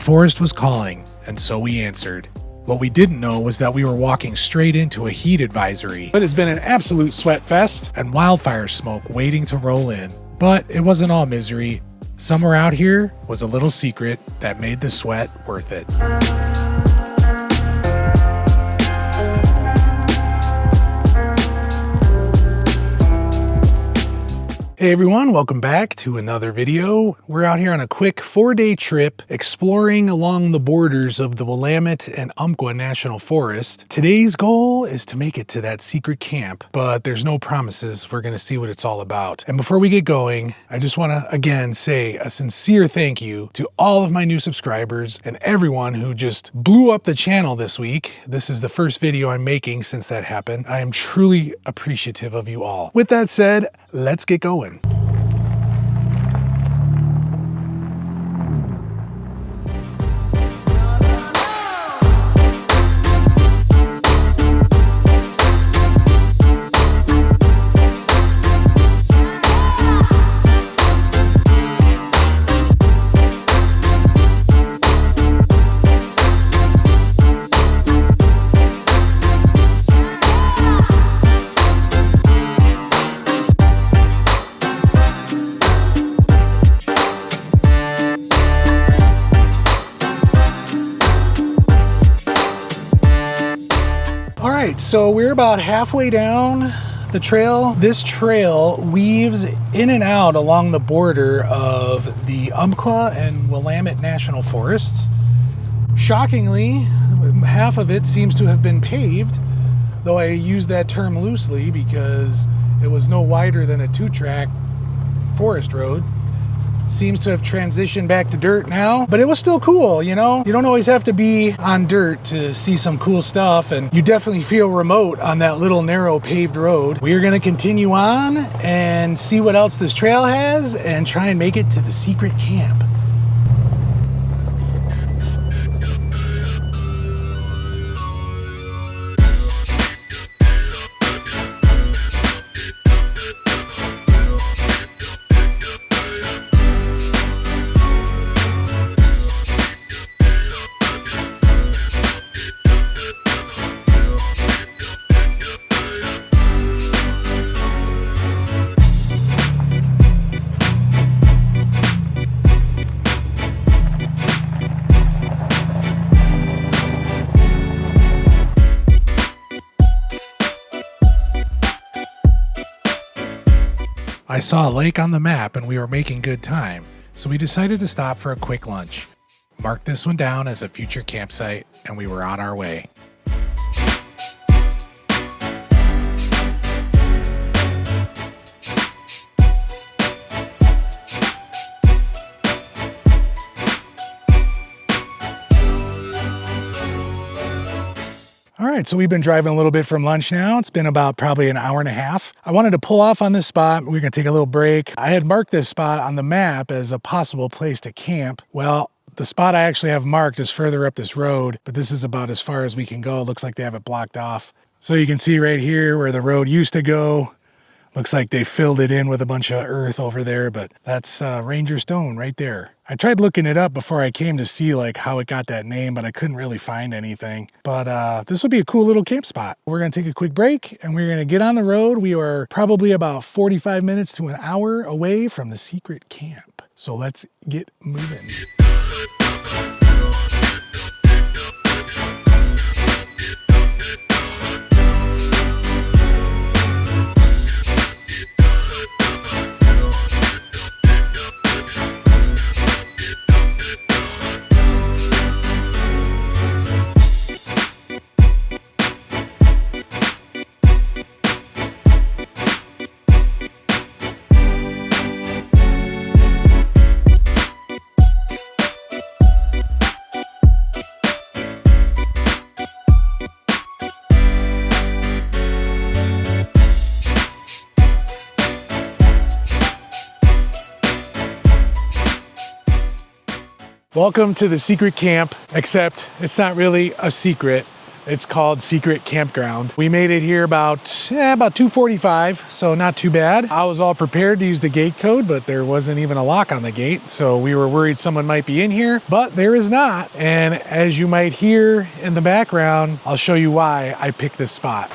forest was calling, and so we answered. What we didn't know was that we were walking straight into a heat advisory. It has been an absolute sweat fest. And wildfire smoke waiting to roll in. But it wasn't all misery. Somewhere out here was a little secret that made the sweat worth it. Hey everyone, welcome back to another video. We're out here on a quick 4-day trip exploring along the borders of the Willamette and Umpqua National Forest. Today's goal is to make it to that secret camp, but there's no promises. We're going to see what it's all about. And before we get going, I just want to again say a sincere thank you to all of my new subscribers and everyone who just blew up the channel this week. This is the first video I'm making since that happened. I am truly appreciative of you all. With that said, let's get going. So we're about halfway down the trail. This trail weaves in and out along the border of the Umpqua and Willamette National Forests. Shockingly, half of it seems to have been paved, though I use that term loosely because it was no wider than a 2-track forest road. Seems to have transitioned back to dirt now, but it was still cool, you know? You don't always have to be on dirt to see some cool stuff, and you definitely feel remote on that little narrow paved road. We are gonna continue on and see what else this trail has and try and make it to the secret camp. I saw a lake on the map and we were making good time, so we decided to stop for a quick lunch. Marked this one down as a future campsite, and we were on our way. All right, so we've been driving a little bit from lunch now. It's been about probably an hour and a half. I wanted to pull off on this spot. We're gonna take a little break. I had marked this spot on the map as a possible place to camp. Well, the spot I actually have marked is further up this road, but this is about as far as we can go. It looks like they have it blocked off. So you can see right here where the road used to go. Looks like they filled it in with a bunch of earth over there, but that's Ranger Stone right there. I tried looking it up before I came to see like how it got that name, but I couldn't really find anything. But this would be a cool little camp spot. We're gonna take a quick break and we're gonna get on the road. We are probably about 45 minutes to an hour away from the secret camp. So let's get moving. Welcome to the secret camp, except it's not really a secret. It's called Secret Campground. We made it here about 2:45, so not too bad. I was all prepared to use the gate code, but there wasn't even a lock on the gate, so we were worried someone might be in here, but there is not. And as you might hear in the background, I'll show you why I picked this spot.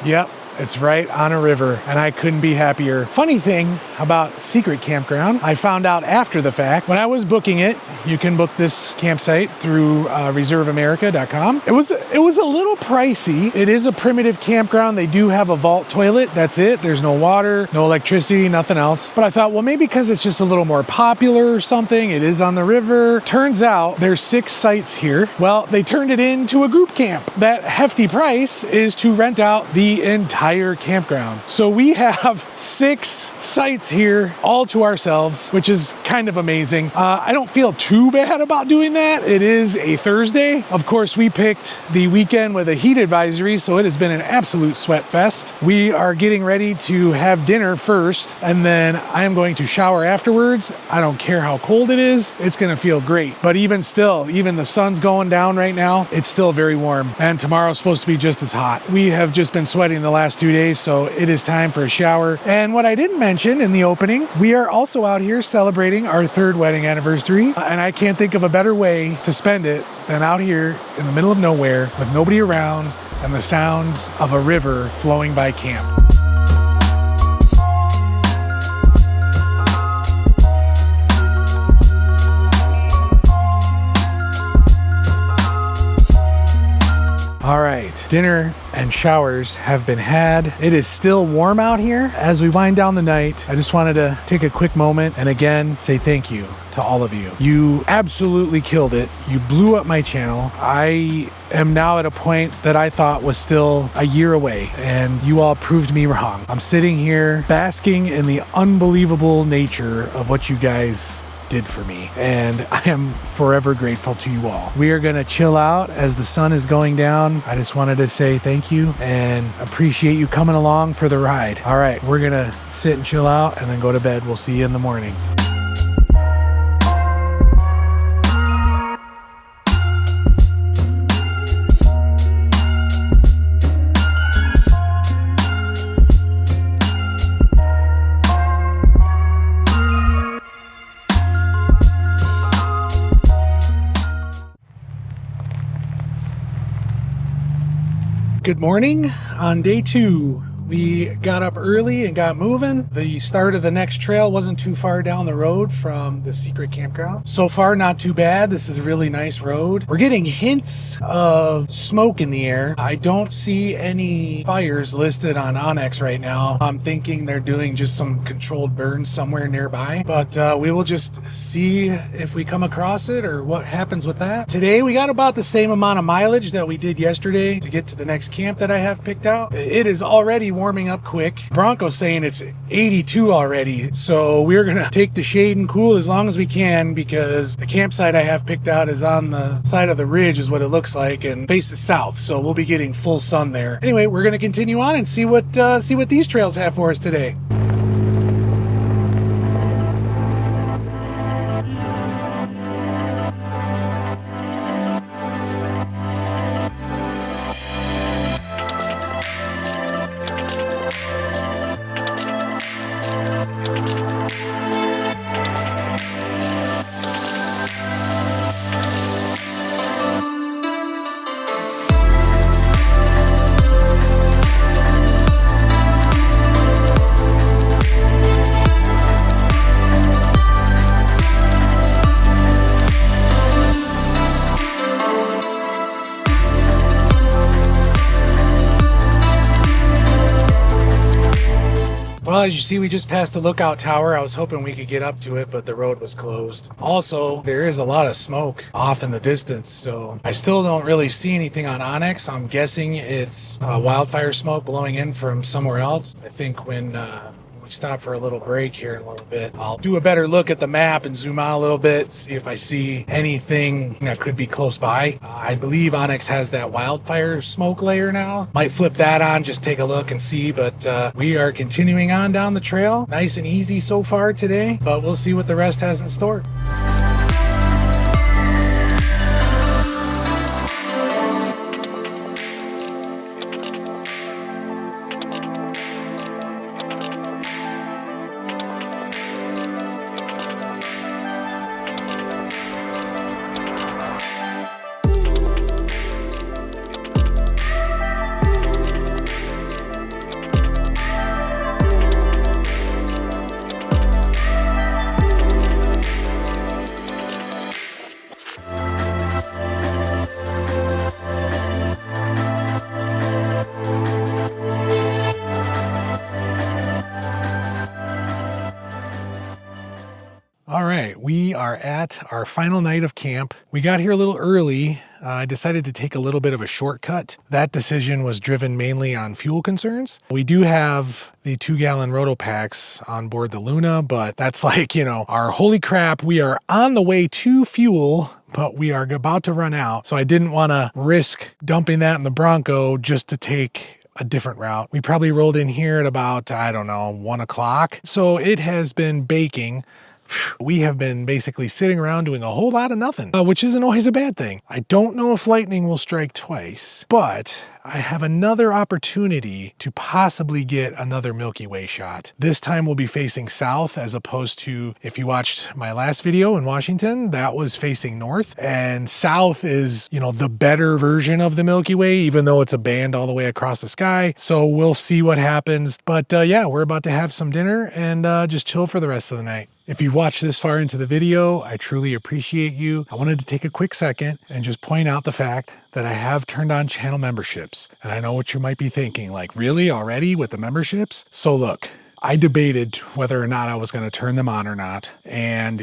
Yep, it's right on a river, and I couldn't be happier. Funny thing about Secret Campground, I found out after the fact. When I was booking it, you can book this campsite through reserveamerica.com. It was a little pricey. It is a primitive campground. They do have a vault toilet. That's it. There's no water, no electricity, nothing else. But I thought, well, maybe because it's just a little more popular or something. It is on the river. Turns out there's 6 sites here. Well, they turned it into a group camp. That hefty price is to rent out the entire campground. So we have 6 sites here all to ourselves, which is kind of amazing. I don't feel too bad about doing that. It is a Thursday. Of course, we picked the weekend with a heat advisory, so it has been an absolute sweat fest. We are getting ready to have dinner first, and then I am going to shower afterwards. I don't care how cold it is. It's going to feel great. But even still, even the sun's going down right now, it's still very warm. And tomorrow's supposed to be just as hot. We have just been sweating the last 2 days, so it is time for a shower. And what I didn't mention in the opening, we are also out here celebrating our 3rd wedding anniversary, and I can't think of a better way to spend it than out here in the middle of nowhere with nobody around and the sounds of a river flowing by camp. All right, dinner and showers have been had. It is still warm out here. As we wind down the night, I just wanted to take a quick moment and again say thank you to all of you. You absolutely killed it. You blew up my channel. I am now at a point that I thought was still a year away, and you all proved me wrong. I'm sitting here basking in the unbelievable nature of what you guys did for me, and I am forever grateful to you all. We are gonna chill out as the sun is going down. I just wanted to say thank you and appreciate you coming along for the ride. All right, we're gonna sit and chill out and then go to bed. We'll see you in the morning. Good morning. On day 2, we got up early and got moving. The start of the next trail wasn't too far down the road from the Secret Campground. So far, not too bad. This is a really nice road. We're getting hints of smoke in the air. I don't see any fires listed on Awnings right now. I'm thinking they're doing just some controlled burns somewhere nearby, but we will just see if we come across it or what happens with that. Today, we got about the same amount of mileage that we did yesterday to get to the next camp that I have picked out. It is already warming up quick. Bronco's saying it's 82 already, so we're gonna take the shade and cool as long as we can, because the campsite I have picked out is on the side of the ridge is what it looks like, and faces south, so we'll be getting full sun there. Anyway, we're gonna continue on and see what these trails have for us today. Well, as you see, we just passed the lookout tower. I was hoping we could get up to it, but the road was closed. Also, there is a lot of smoke off in the distance, so I still don't really see anything on Awnings. I'm guessing it's wildfire smoke blowing in from somewhere else. I think when we stop for a little break here in a little bit, I'll do a better look at the map and zoom out a little bit, see if I see anything that could be close by. I believe Awnings has that wildfire smoke layer now. Might flip that on, just take a look and see, but we are continuing on down the trail. Nice and easy so far today, but we'll see what the rest has in store. All right, we are at our final night of camp. We got here a little early. I decided to take a little bit of a shortcut. That decision was driven mainly on fuel concerns. We do have the 2-gallon roto packs on board the Luna, but that's like, our holy crap, we are on the way to fuel, but we are about to run out. So I didn't want to risk dumping that in the Bronco just to take a different route. We probably rolled in here at about, 1 o'clock. So it has been baking. We have been basically sitting around doing a whole lot of nothing, which isn't always a bad thing. I don't know if lightning will strike twice, but I have another opportunity to possibly get another Milky Way shot. This time we'll be facing south, as opposed to, if you watched my last video in Washington, that was facing north, and south is, the better version of the Milky Way, even though it's a band all the way across the sky. So we'll see what happens. But yeah, we're about to have some dinner and just chill for the rest of the night. If you've watched this far into the video, I truly appreciate you. I wanted to take a quick second and just point out the fact that I have turned on channel memberships. And I know what you might be thinking, like, really, already with the memberships? So look, I debated whether or not I was going to turn them on or not. And,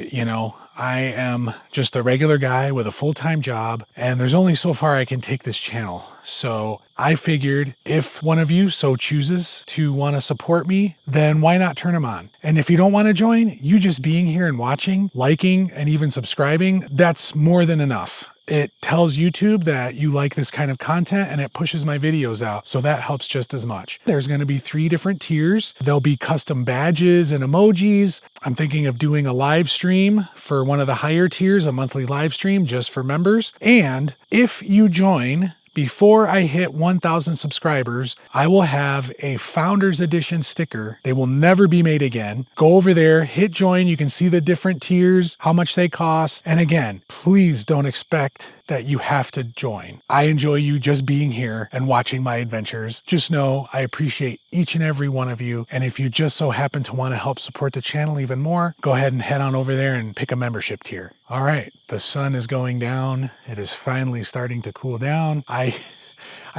I am just a regular guy with a full-time job, and there's only so far I can take this channel. So I figured if one of you so chooses to want to support me, then why not turn them on? And if you don't want to join, you just being here and watching, liking, and even subscribing, that's more than enough. It tells YouTube that you like this kind of content and it pushes my videos out. So that helps just as much. There's going to be 3 different tiers. There'll be custom badges and emojis. I'm thinking of doing a live stream for one of the higher tiers, a monthly live stream just for members. And if you join before I hit 1,000 subscribers, I will have a Founders Edition sticker. They will never be made again. Go over there, hit join. You can see the different tiers, how much they cost. And again, please don't expect that you have to join. I enjoy you just being here and watching my adventures. Just know I appreciate each and every one of you. And if you just so happen to want to help support the channel even more, go ahead and head on over there and pick a membership tier. All right, the sun is going down. It is finally starting to cool down. I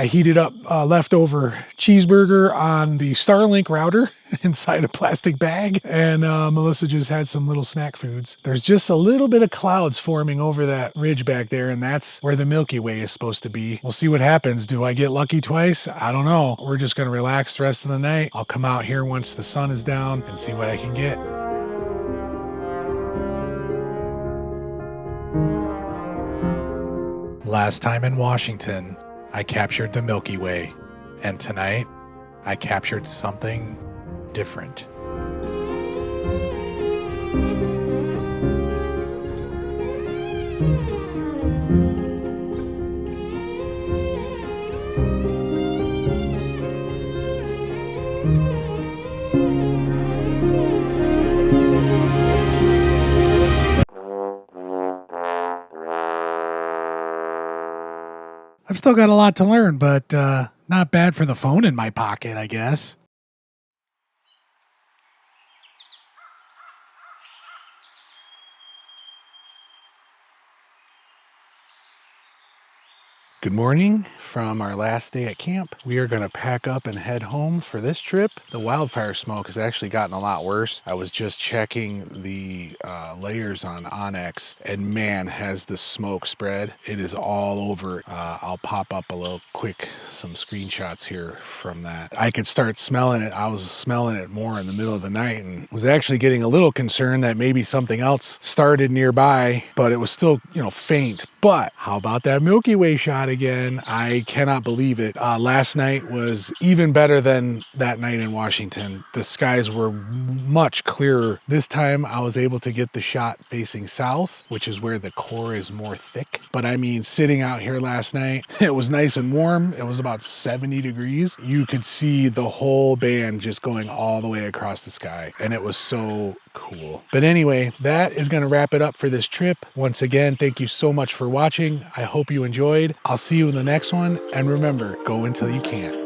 heated up leftover cheeseburger on the Starlink router inside a plastic bag, and Melissa just had some little snack foods. There's just a little bit of clouds forming over that ridge back there, and that's where the Milky Way is supposed to be. We'll see what happens. Do I get lucky twice? I don't know. We're just going to relax the rest of the night. I'll come out here once the sun is down and see what I can get. Last time in Washington, I captured the Milky Way, and tonight I captured something different. I've still got a lot to learn, but not bad for the phone in my pocket, I guess. Good morning from our last day at camp. We are gonna pack up and head home for this trip. The wildfire smoke has actually gotten a lot worse. I was just checking the layers on Awnings, and man, has the smoke spread. It is all over. I'll pop up a little quick, some screenshots here from that. I could start smelling it. I was smelling it more in the middle of the night and was actually getting a little concerned that maybe something else started nearby, but it was still, faint. But how about that Milky Way shot again? I cannot believe it. Last night was even better than that night in Washington. The skies were much clearer. This time I was able to get the shot facing south, which is where the core is more thick. But I mean, sitting out here last night, it was nice and warm. It was about 70 degrees. You could see the whole band just going all the way across the sky, and it was so cool. But anyway, that is going to wrap it up for this trip. Once again, thank you so much for watching. I hope you enjoyed. I'll see you in the next one, and remember, go until you can't.